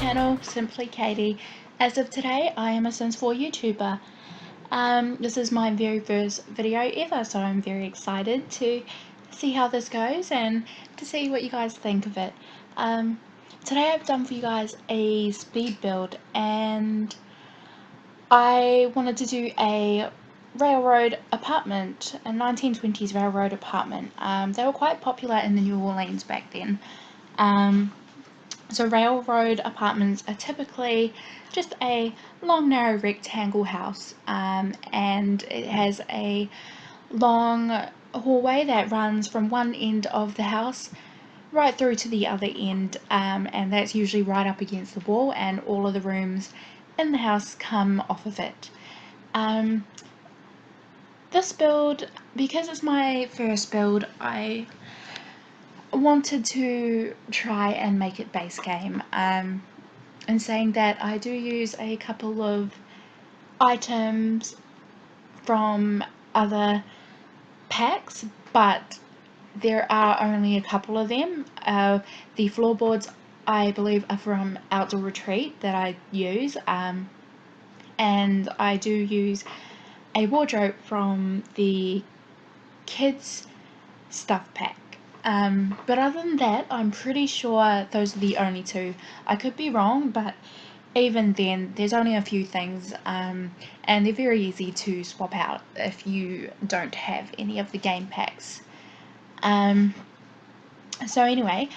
channel, Simply Katie. As of today, I am a Sims 4 YouTuber. This is my very first video ever, so I'm very excited to see how this goes and to see what you guys think of it. Today I've done for you guys a speed build, and I wanted to do a railroad apartment, a 1920s railroad apartment. They were quite popular in the New Orleans back then. So railroad apartments are typically just a long narrow rectangle house, and it has a long hallway that runs from one end of the house right through to the other end, and that's usually right up against the wall, and all of the rooms in the house come off of it. This build, because it's my first build, I wanted to try and make it base game, and saying that I do use a couple of items from other packs, but there are only a couple of them. The floorboards, I believe, are from Outdoor Retreat that I use, and I do use a wardrobe from the kids stuff pack. But other than that, I'm pretty sure those are the only two. I could be wrong, but even then, there's only a few things, and they're very easy to swap out if you don't have any of the game packs. So anyway,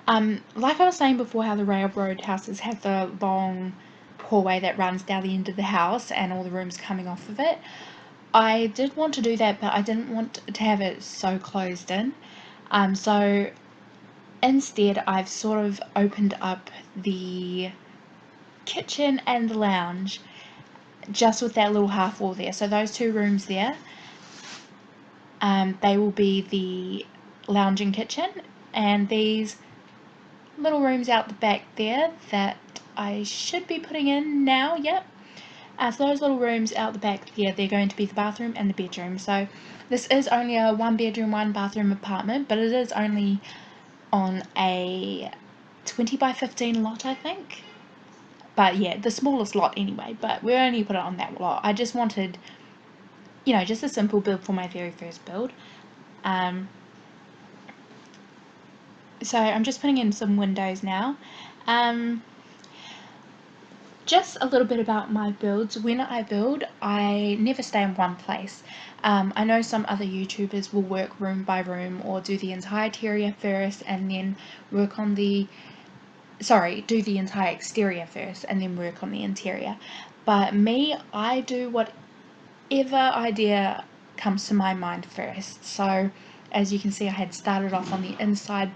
like I was saying before, how the railroad houses have the long hallway that runs down the end of the house and all the rooms coming off of it. I did want to do that, but I didn't want to have it so closed in. So instead I've sort of opened up the kitchen and the lounge just with that little half wall there. So those two rooms there, they will be the lounge and kitchen, and these little rooms out the back there that I should be putting in now. Yep. So those little rooms out the back there, they're going to be the bathroom and the bedroom. So this is only a 1 bedroom, 1 bathroom apartment, but it is only on a 20 by 15 lot, I think. But yeah, the smallest lot anyway, but we only put it on that lot. I just wanted, you know, just a simple build for my very first build. So I'm just putting in some windows now. Just a little bit about my builds. When I build, I never stay in one place. I know some other YouTubers will work room by room, or do the entire interior first and then work on the, do the entire exterior first and then work on the interior. But me, I do whatever idea comes to my mind first. So as you can see, I had started off on the inside,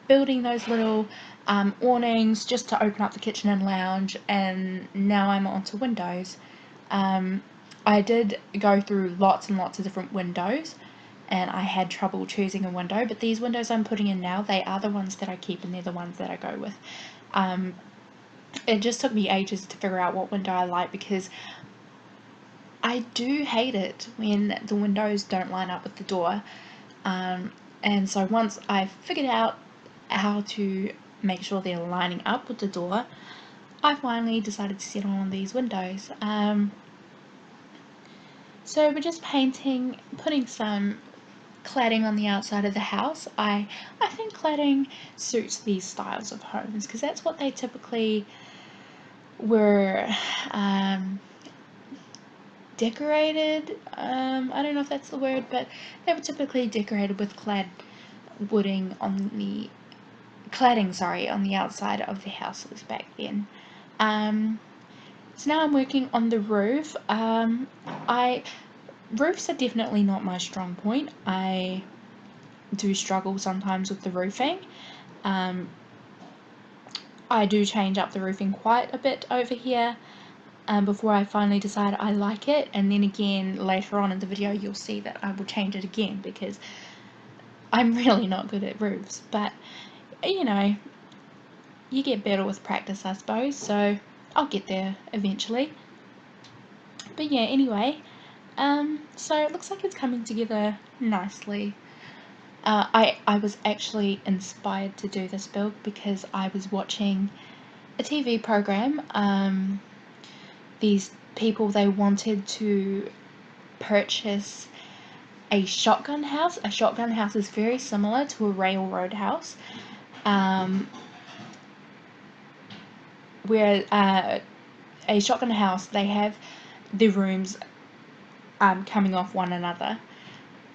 building those little awnings just to open up the kitchen and lounge, and now I'm onto windows. I did go through lots and lots of different windows, and I had trouble choosing a window, but these windows I'm putting in now, they are the ones that I keep, and they're the ones that I go with. It just took me ages to figure out what window I like, because I do hate it when the windows don't line up with the door. And so once I figured out how to make sure they're lining up with the door, I finally decided to settle on these windows. So we're just painting, putting some cladding on the outside of the house. I think cladding suits these styles of homes, because that's what they typically were decorated. I don't know if that's the word, but they were typically decorated with cladding on the outside of the houses back then. So now I'm working on the roof. Roofs are definitely not my strong point. I do struggle sometimes with the roofing. I do change up the roofing quite a bit over here before I finally decide I like it, and then again later on in the video you'll see that I will change it again, because I'm really not good at roofs. But you know, you get better with practice, I suppose, so I'll get there eventually. But yeah, anyway, so it looks like it's coming together nicely. I was actually inspired to do this build because I was watching a TV program. These people, they wanted to purchase a shotgun house. A shotgun house is very similar to a railroad house, where a shotgun house, they have the rooms coming off one another,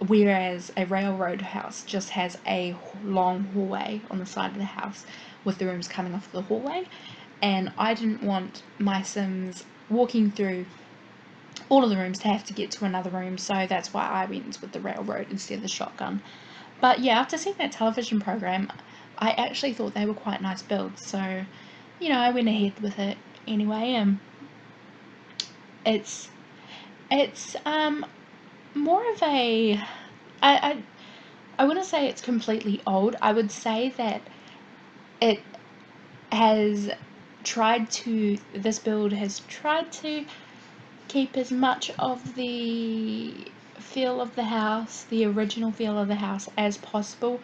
whereas a railroad house just has a long hallway on the side of the house with the rooms coming off the hallway. And I didn't want my Sims walking through all of the rooms to have to get to another room, so that's why I went with the railroad instead of the shotgun. But yeah, after seeing that television program, I actually thought they were quite nice builds, so you know, I went ahead with it anyway. It's more of a, I wouldn't say it's completely old. I would say that it has this build has tried to keep as much of the feel of the house, the original feel of the house, as possible,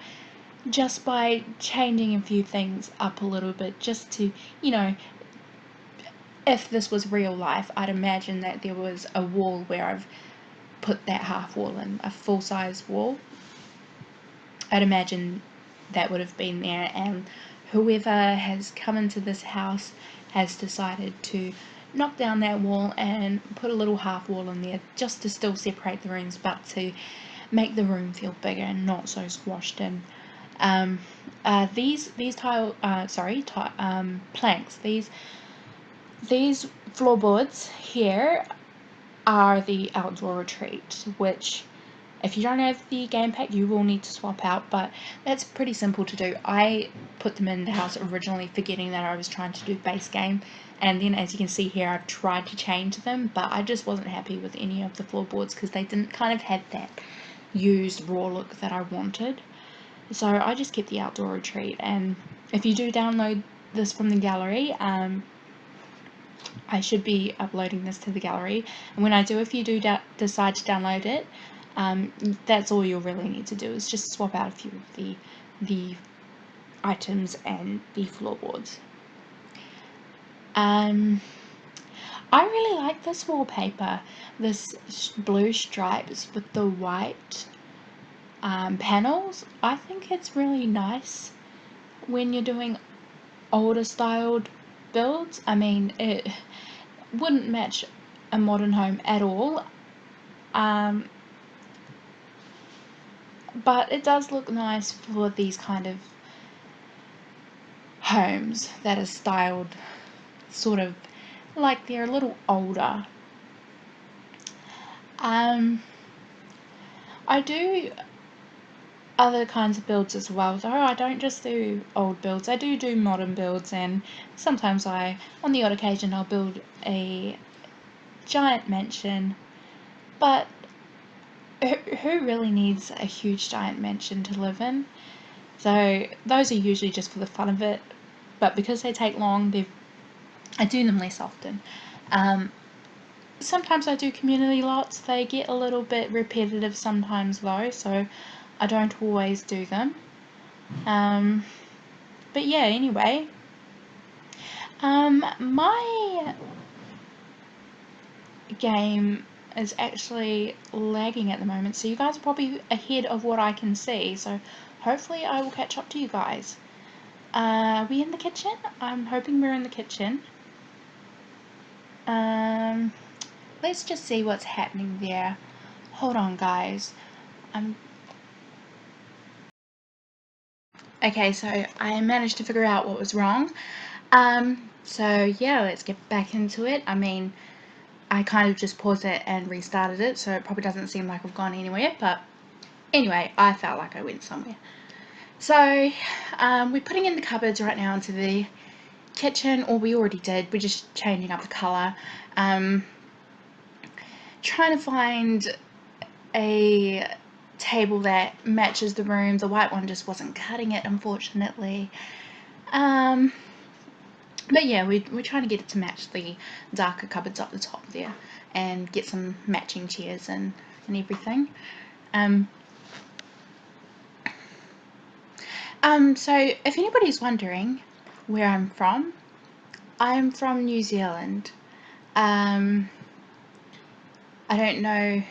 just by changing a few things up a little bit, just to, you know, if this was real life, I'd imagine that there was a wall where I've put that half wall in, a full-size wall. I'd imagine that would have been there, and whoever has come into this house has decided to knock down that wall and put a little half wall in there, just to still separate the rooms, but to make the room feel bigger and not so squashed in. These planks, these floorboards here are the outdoor retreat, which if you don't have the game pack, you will need to swap out, but that's pretty simple to do. I put them in the house originally forgetting that I was trying to do base game, and then as you can see here, I've tried to change them, but I just wasn't happy with any of the floorboards because they didn't kind of have that used raw look that I wanted. So I just kept the outdoor retreat, and if you do download this from the gallery, I should be uploading this to the gallery, and when I do, if you do decide to download it, that's all you'll really need to do, is just swap out a few of the items and the floorboards. I really like this wallpaper, this blue stripes with the white panels. I think it's really nice when you're doing older styled builds. I mean, it wouldn't match a modern home at all, but it does look nice for these kind of homes that are styled sort of like they're a little older. I do other kinds of builds as well, though. I don't just do old builds, I do modern builds, and sometimes on the odd occasion, I'll build a giant mansion, but who really needs a huge giant mansion to live in? So those are usually just for the fun of it, but because they take long, I do them less often. Sometimes I do community lots. They get a little bit repetitive sometimes though, so I don't always do them. But yeah, anyway, my game is actually lagging at the moment, so you guys are probably ahead of what I can see, so hopefully I will catch up to you guys. Are we in the kitchen? I'm hoping we're in the kitchen. Let's just see what's happening there. Hold on, guys. Okay, so I managed to figure out what was wrong. So yeah, let's get back into it. I mean, I kind of just paused it and restarted it, so it probably doesn't seem like I've gone anywhere, but anyway, I felt like I went somewhere. So, we're putting in the cupboards right now into the kitchen, or we already did. We're just changing up the colour. Trying to find a table that matches the room. The white one just wasn't cutting it, unfortunately. But yeah, we're trying to get it to match the darker cupboards up the top there, and get some matching chairs and everything. So if anybody's wondering where I'm from, I'm from New Zealand. I don't know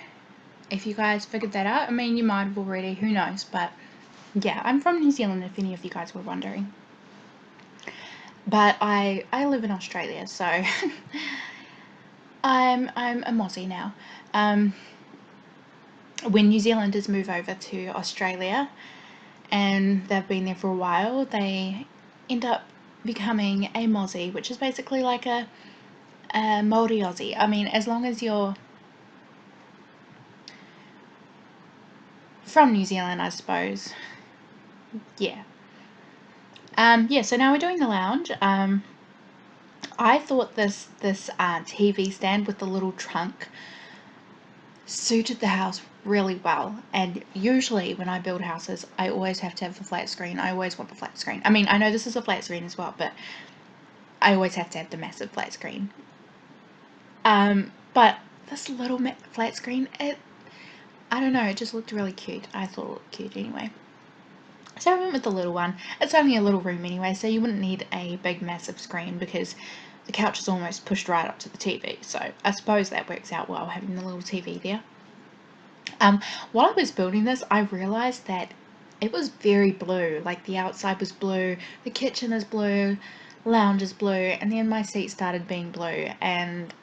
if you guys figured that out. I mean, you might have already, who knows, but yeah, I'm from New Zealand if any of you guys were wondering. But I live in Australia, so I'm a Mozzie now. When New Zealanders move over to Australia and they've been there for a while, they end up becoming a Mozzie, which is basically like a Māori Aussie. I mean, as long as you're from New Zealand, I suppose. Yeah. Yeah, so now we're doing the lounge. I thought this TV stand with the little trunk suited the house really well, and usually when I build houses I always have to have the flat screen. I always want the flat screen. I mean, I know this is a flat screen as well, but I always have to have the massive flat screen. But this little flat screen, I don't know, it just looked really cute. I thought it looked cute anyway. So I went with the little one. It's only a little room anyway, so you wouldn't need a big massive screen because the couch is almost pushed right up to the TV. So I suppose that works out well, having the little TV there. While I was building this, I realized that it was very blue. Like the outside was blue, the kitchen is blue, lounge is blue, and then my seat started being blue, and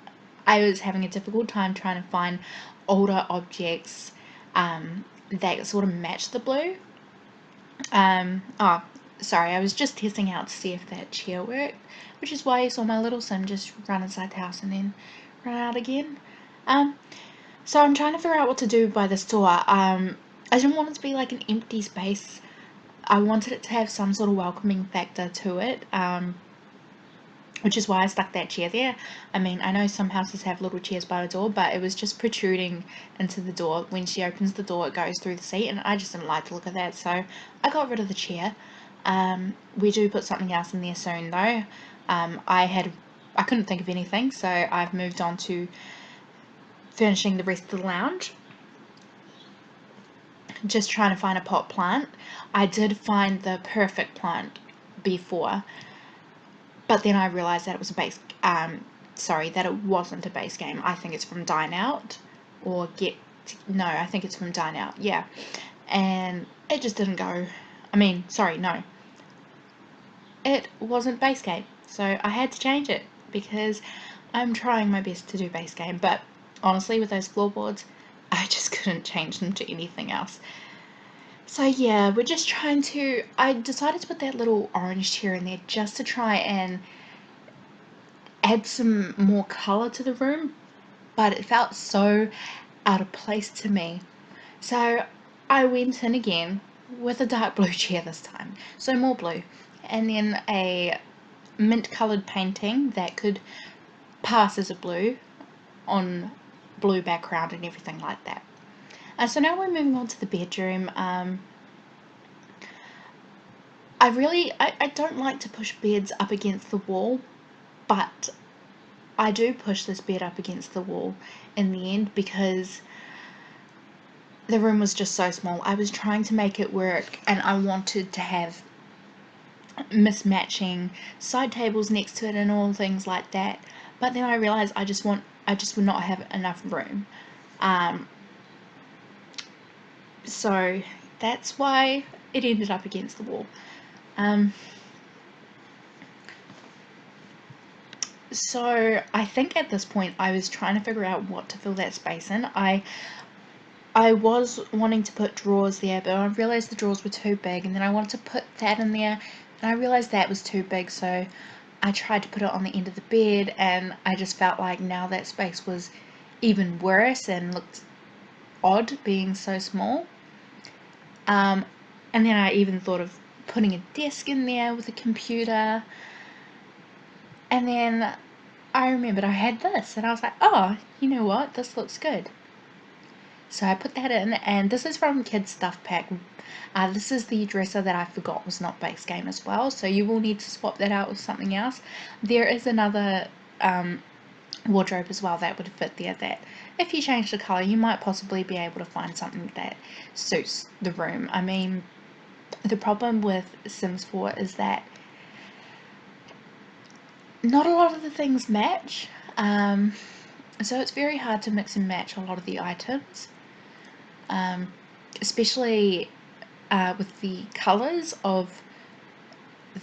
I was having a difficult time trying to find older objects that sort of match the blue. Oh, sorry, I was just testing out to see if that chair worked, which is why you saw my little sim just run inside the house and then run out again. So I'm trying to figure out what to do by this door. I didn't want it to be like an empty space. I wanted it to have some sort of welcoming factor to it, which is why I stuck that chair there. I mean, I know some houses have little chairs by the door, but it was just protruding into the door. When she opens the door, it goes through the seat, and I just didn't like the look of that, so I got rid of the chair. We do put something else in there soon, though. I couldn't think of anything, so I've moved on to finishing the rest of the lounge. Just trying to find a pot plant. I did find the perfect plant before, but then I realized that it was a base, that it wasn't a base game. I think it's from Dine Out, or no, I think it's from Dine Out, yeah. And it just didn't go, no. It wasn't base game, so I had to change it, because I'm trying my best to do base game, but honestly, with those floorboards, I just couldn't change them to anything else. So yeah, we're just trying to, I decided to put that little orange chair in there just to try and add some more colour to the room, but it felt so out of place to me. So I went in again with a dark blue chair this time, so more blue, and then a mint coloured painting that could pass as a blue on blue background and everything like that. So now we're moving on to the bedroom. I don't like to push beds up against the wall, but I do push this bed up against the wall in the end because the room was just so small. I was trying to make it work, and I wanted to have mismatching side tables next to it and all things like that. But then I realized I just would not have enough room. So that's why it ended up against the wall. So I think at this point I was trying to figure out what to fill that space in. I was wanting to put drawers there, but I realized the drawers were too big, and then I wanted to put that in there, and I realized that was too big, so I tried to put it on the end of the bed, and I just felt like now that space was even worse and looked odd being so small. And then I even thought of putting a desk in there with a computer, and then I remembered I had this, and I was like, oh, you know what, this looks good. So I put that in, and this is from Kids Stuff Pack. This is the dresser that I forgot was not base game as well, so you will need to swap that out with something else. There is another wardrobe as well that would fit there, that if you change the colour you might possibly be able to find something that suits the room. I mean, the problem with Sims 4 is that not a lot of the things match, so it's very hard to mix and match a lot of the items, especially with the colours of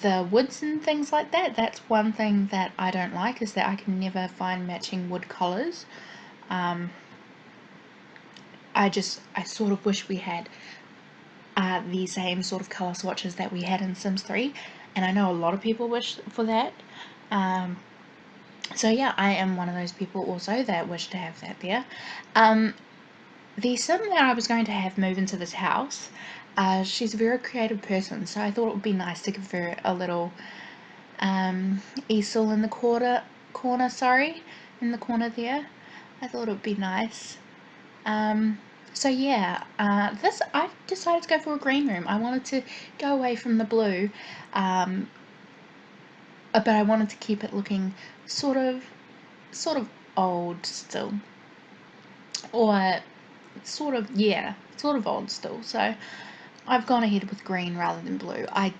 the woods and things like that. That's one thing that I don't like, is that I can never find matching wood colours. I sort of wish we had the same sort of colour swatches that we had in Sims 3, and I know a lot of people wish for that. So yeah, I am one of those people also that wish to have that there. The sim that I was going to have move into this house, she's a very creative person, so I thought it would be nice to give her a little easel in the corner, in the corner there. I thought it would be nice. So yeah, I decided to go for a green room. I wanted to go away from the blue, but I wanted to keep it looking sort of old still, or sort of old still. So I've gone ahead with green rather than blue. I'm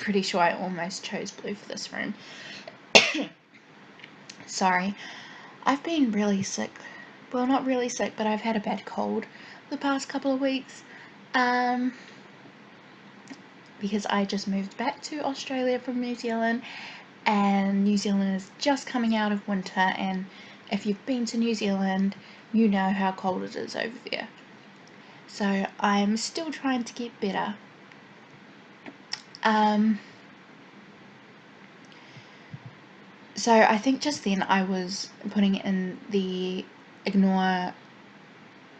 pretty sure I almost chose blue for this room. Sorry, I've been really sick. Well, not really sick, but I've had a bad cold the past couple of weeks. Because I just moved back to Australia from New Zealand, and New Zealand is just coming out of winter, and if you've been to New Zealand, you know how cold it is over there. So I'm still trying to get better. So I think just then I was putting in the ignore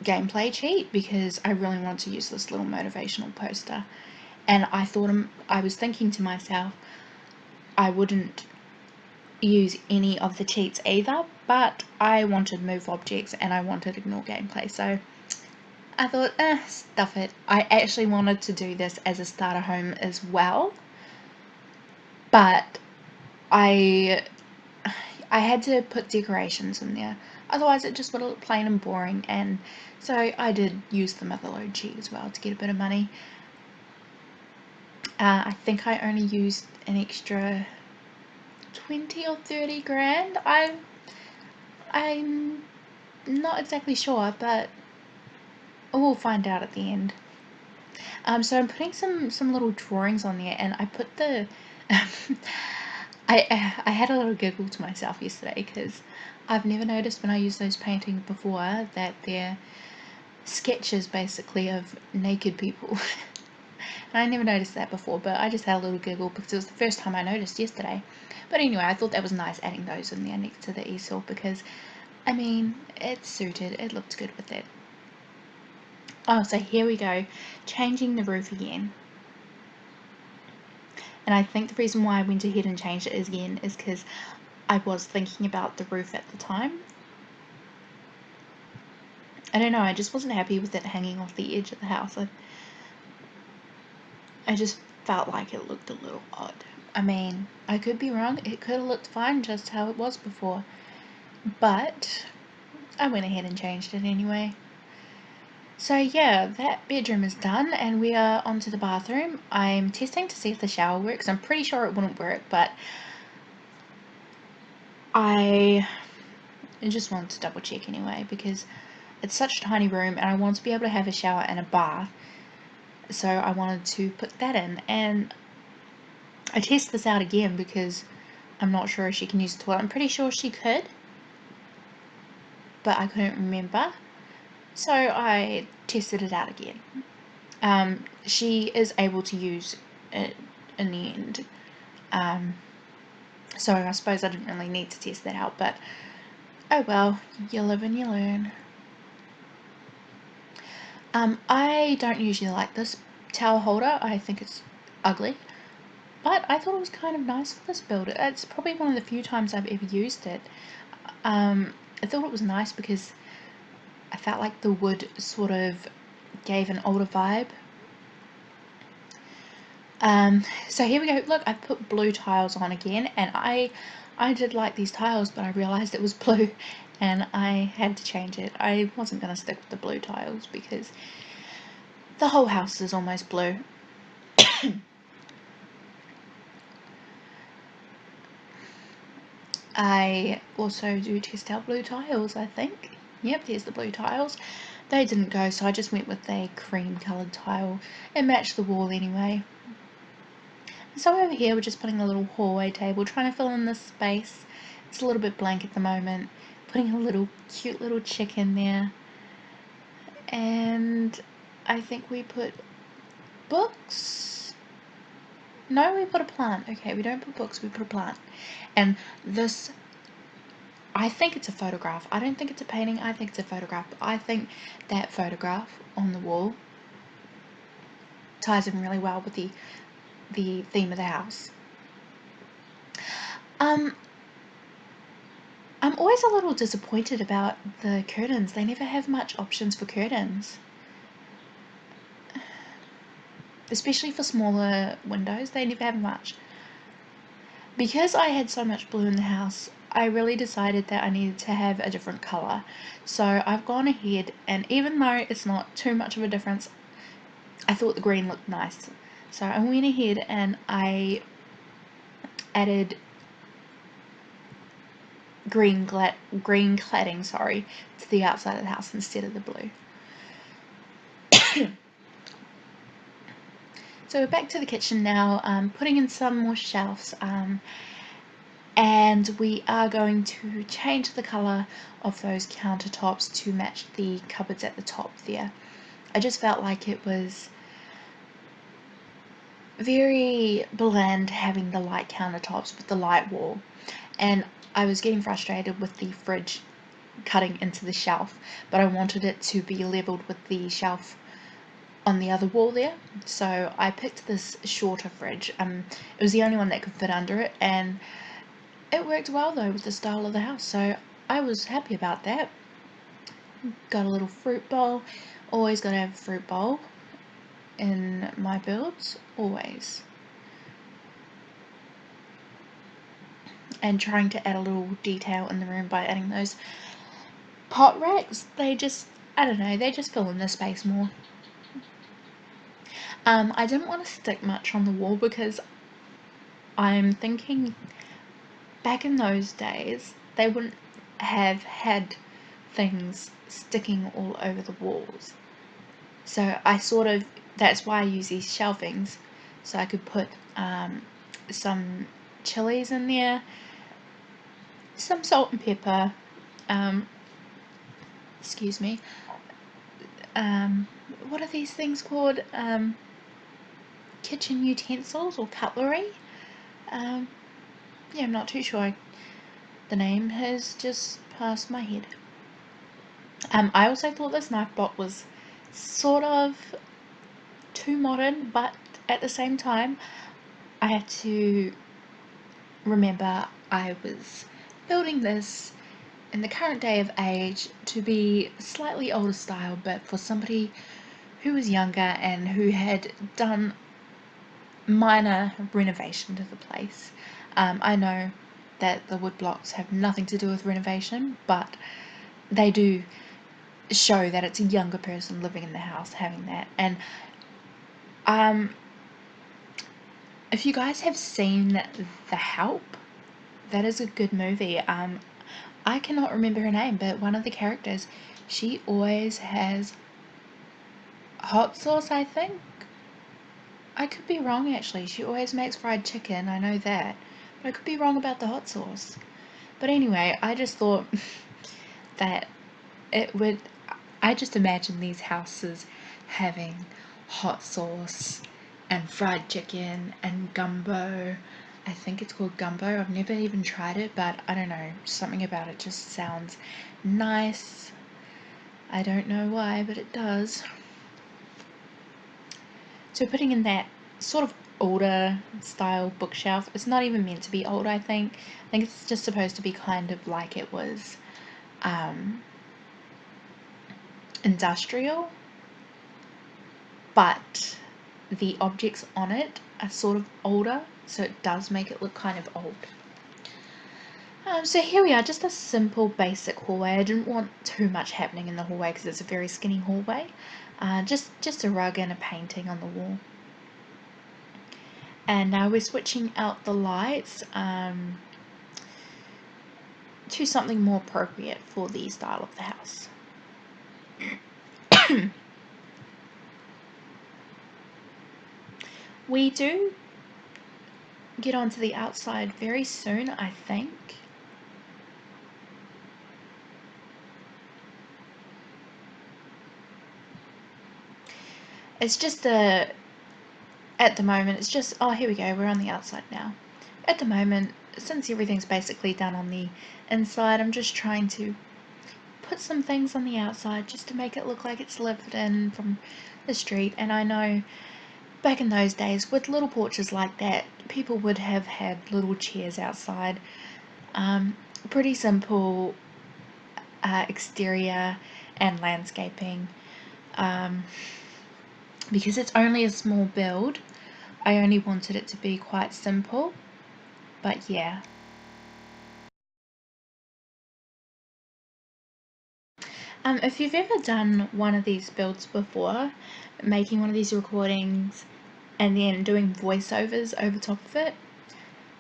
gameplay cheat because I really want to use this little motivational poster, and I was thinking to myself, I wouldn't use any of the cheats either, but I wanted move objects and I wanted ignore gameplay, so I thought, stuff it. I actually wanted to do this as a starter home as well, but I had to put decorations in there, otherwise it just would look plain and boring, and so I did use the Motherlode cheat as well to get a bit of money. I think I only used an extra 20 or 30 grand. I'm not exactly sure, but we'll find out at the end. So I'm putting some little drawings on there, and I put the I had a little giggle to myself yesterday because I've never noticed when I use those paintings before that they're sketches basically of naked people. And I never noticed that before, but I just had a little giggle because it was the first time I noticed yesterday. But anyway, I thought that was nice adding those in there next to the easel because, I mean, it suited, it looked good with it. Oh, so here we go, changing the roof again. And I think the reason why I went ahead and changed it again is because I was thinking about the roof at the time. I don't know, I just wasn't happy with it hanging off the edge of the house. I just felt like it looked a little odd. I mean, I could be wrong, it could have looked fine just how it was before, but I went ahead and changed it anyway. So yeah, that bedroom is done, and we are onto the bathroom. I'm testing to see if the shower works. I'm pretty sure it wouldn't work, but I just wanted to double check anyway because it's such a tiny room and I want to be able to have a shower and a bath, so I wanted to put that in. And I test this out again because I'm not sure if she can use the toilet. I'm pretty sure she could, but I couldn't remember, so I tested it out again. She is able to use it in the end, so I suppose I didn't really need to test that out, but oh well, you live and you learn. I don't usually like this towel holder. I think it's ugly, but I thought it was kind of nice for this build. It's probably one of the few times I've ever used it. I thought it was nice because I felt like the wood sort of gave an older vibe. So here we go. Look, I've put blue tiles on again, and I did like these tiles, but I realized it was blue and I had to change it. I wasn't going to stick with the blue tiles because the whole house is almost blue. I also do test out blue tiles, I think. Yep, there's the blue tiles. They didn't go, so I just went with a cream coloured tile. It matched the wall anyway. So over here we're just putting a little hallway table, trying to fill in this space. It's a little bit blank at the moment. Putting a little cute little chick in there. And I think we put books. No, we put a plant. Okay, we don't put books, we put a plant. And this, I think it's a photograph. I don't think it's a painting, I think it's a photograph. But I think that photograph on the wall ties in really well with the theme of the house. I'm always a little disappointed about the curtains. They never have much options for curtains. Especially for smaller windows, they never have much. Because I had so much blue in the house, I really decided that I needed to have a different colour. So I've gone ahead, and even though it's not too much of a difference, I thought the green looked nice. So I went ahead and I added green cladding, to the outside of the house instead of the blue. So we're back to the kitchen now, putting in some more shelves, and we are going to change the colour of those countertops to match the cupboards at the top there. I just felt like it was very bland having the light countertops with the light wall, and I was getting frustrated with the fridge cutting into the shelf, but I wanted it to be leveled with the shelf on the other wall there, so I picked this shorter fridge. It was the only one that could fit under it, and it worked well though with the style of the house, so I was happy about that. Got a little fruit bowl. Always gotta have a fruit bowl in my builds, always. And trying to add a little detail in the room by adding those pot racks. They just, I don't know, they just fill in the space more. I didn't want to stick much on the wall because I'm thinking back in those days they wouldn't have had things sticking all over the walls. So I that's why I use these shelvings, so I could put some chilies in there, some salt and pepper, excuse me, what are these things called? Kitchen utensils or cutlery. Yeah, I'm not too sure. The name has just passed my head. I also thought this knife block was sort of too modern, but at the same time, I had to remember I was building this in the current day of age to be slightly older style, but for somebody who was younger and who had done minor renovation to the place. I know that the wood blocks have nothing to do with renovation, but they do show that it's a younger person living in the house having that. And if you guys have seen The Help, that is a good movie. I cannot remember her name, but one of the characters, she always has hot sauce, I think. I could be wrong actually. She always makes fried chicken, I know that. But I could be wrong about the hot sauce. But anyway, I just thought that it would... I just imagine these houses having hot sauce and fried chicken and gumbo. I think it's called gumbo. I've never even tried it, but I don't know. Something about it just sounds nice. I don't know why, but it does. So putting in that sort of older style bookshelf. It's not even meant to be old, I think. I think it's just supposed to be kind of like it was industrial, but the objects on it are sort of older, so it does make it look kind of old. So here we are, just a simple basic hallway. I didn't want too much happening in the hallway because it's a very skinny hallway. Just a rug and a painting on the wall. And now we're switching out the lights. to something more appropriate for the style of the house. We do get onto the outside very soon, I think. It's just at the moment, it's just, oh, here we go, we're on the outside now. At the moment, since everything's basically done on the inside, I'm just trying to put some things on the outside just to make it look like it's lived in from the street. And I know back in those days, with little porches like that, people would have had little chairs outside. Pretty simple exterior and landscaping. Because it's only a small build, I only wanted it to be quite simple, but yeah. If you've ever done one of these builds before, making one of these recordings and then doing voiceovers over top of it,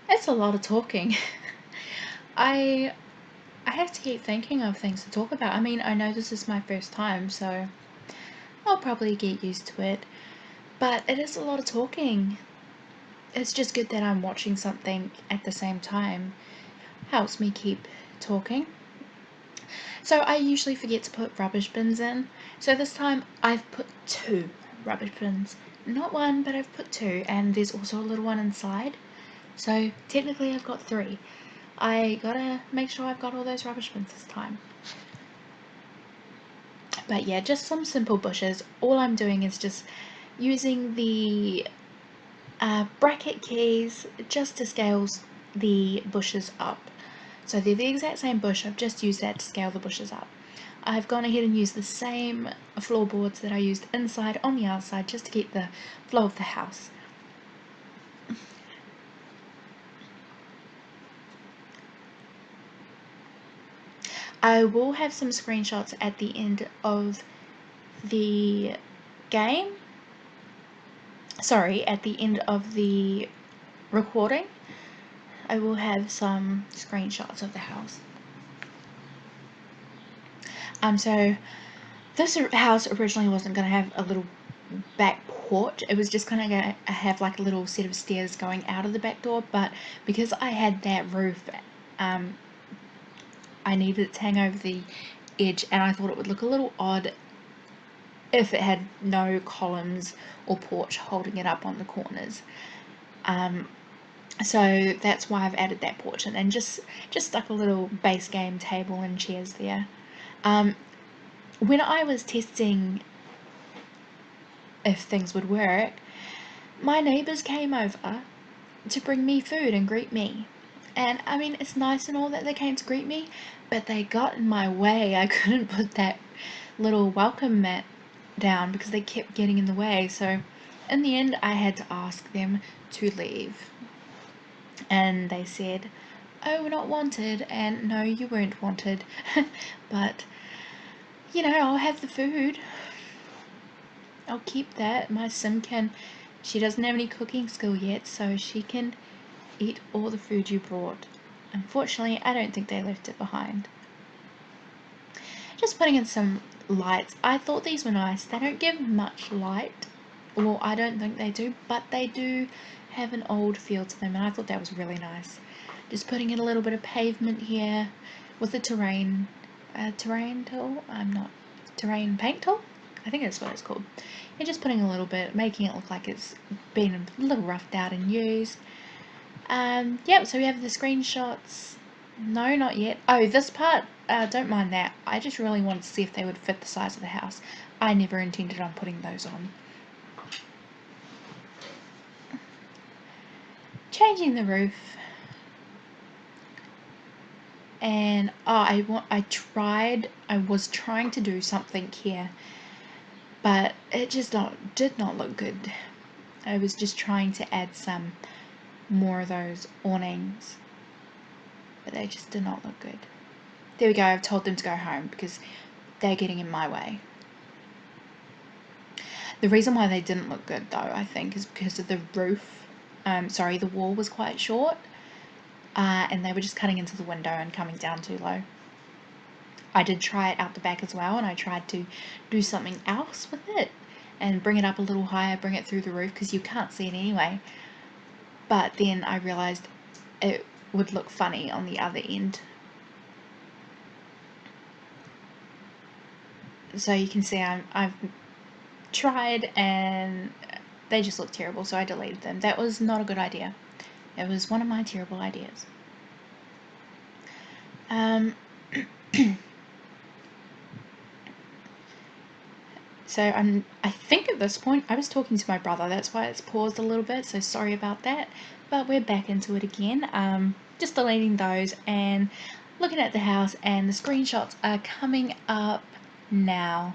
it's a lot of talking. I have to keep thinking of things to talk about. I mean, I know this is my first time, so I'll probably get used to it, but it is a lot of talking. It's just good that I'm watching something at the same time. Helps me keep talking. So I usually forget to put rubbish bins in. So this time I've put 2 rubbish bins. Not 1, but I've put 2, and there's also a little one inside. So technically I've got 3. I gotta make sure I've got all those rubbish bins this time. But yeah, just some simple bushes. All I'm doing is just using the bracket keys just to scale the bushes up. So they're the exact same bush, I've just used that to scale the bushes up. I've gone ahead and used the same floorboards that I used inside on the outside just to keep the flow of the house. I will have some screenshots at the end of the game. Sorry, at the end of the recording. I will have some screenshots of the house. So this house originally wasn't going to have a little back porch. It was just kind of going to have like a little set of stairs going out of the back door, but because I had that roof, I needed it to hang over the edge, and I thought it would look a little odd if it had no columns or porch holding it up on the corners. So that's why I've added that porch and then just stuck a little base game table and chairs there. When I was testing if things would work, my neighbours came over to bring me food and greet me. And I mean, it's nice and all that they came to greet me, but they got in my way. I couldn't put that little welcome mat down because they kept getting in the way. So in the end, I had to ask them to leave. And they said, "Oh, we're not wanted," and no, you weren't wanted. But, you know, I'll have the food. I'll keep that. My sim she doesn't have any cooking skill yet, so she can eat all the food you brought. Unfortunately, I don't think they left it behind. Just putting in some lights. I thought these were nice. They don't give much light. Well, I don't think they do, but they do have an old feel to them, and I thought that was really nice. Just putting in a little bit of pavement here with the terrain tool. Terrain paint tool? I think that's what it's called. And just putting a little bit, making it look like it's been a little roughed out and used. Yep, so we have the screenshots. No, not yet. Oh, this part, don't mind that. I just really wanted to see if they would fit the size of the house. I never intended on putting those on. Changing the roof. And I was trying to do something here, but it just did not look good. I was just trying to add some more of those awnings, but they just did not look good. There we go, I've told them to go home because they're getting in my way. The reason why they didn't look good though, I think, is because of the roof. The wall was quite short, and they were just cutting into the window and coming down too low. I did try it out the back as well, and I tried to do something else with it and bring it up a little higher, bring it through the roof, because you can't see it anyway. But then I realized it would look funny on the other end. So you can see I've tried and they just look terrible, so I deleted them. That was not a good idea. It was one of my terrible ideas. So I think at this point I was talking to my brother, that's why it's paused a little bit, so sorry about that, but we're back into it again. Just deleting those and looking at the house, and the screenshots are coming up now.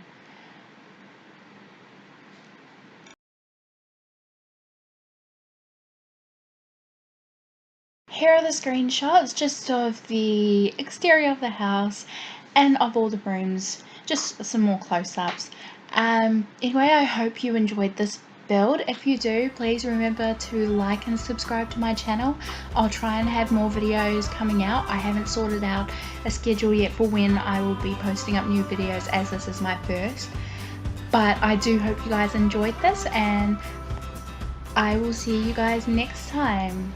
Here are the screenshots just of the exterior of the house and of all the rooms, just some more close-ups. Anyway, I hope you enjoyed this build. If you do, please remember to like and subscribe to my channel. I'll try and have more videos coming out. I haven't sorted out a schedule yet for when I will be posting up new videos, as this is my first. But I do hope you guys enjoyed this, and I will see you guys next time.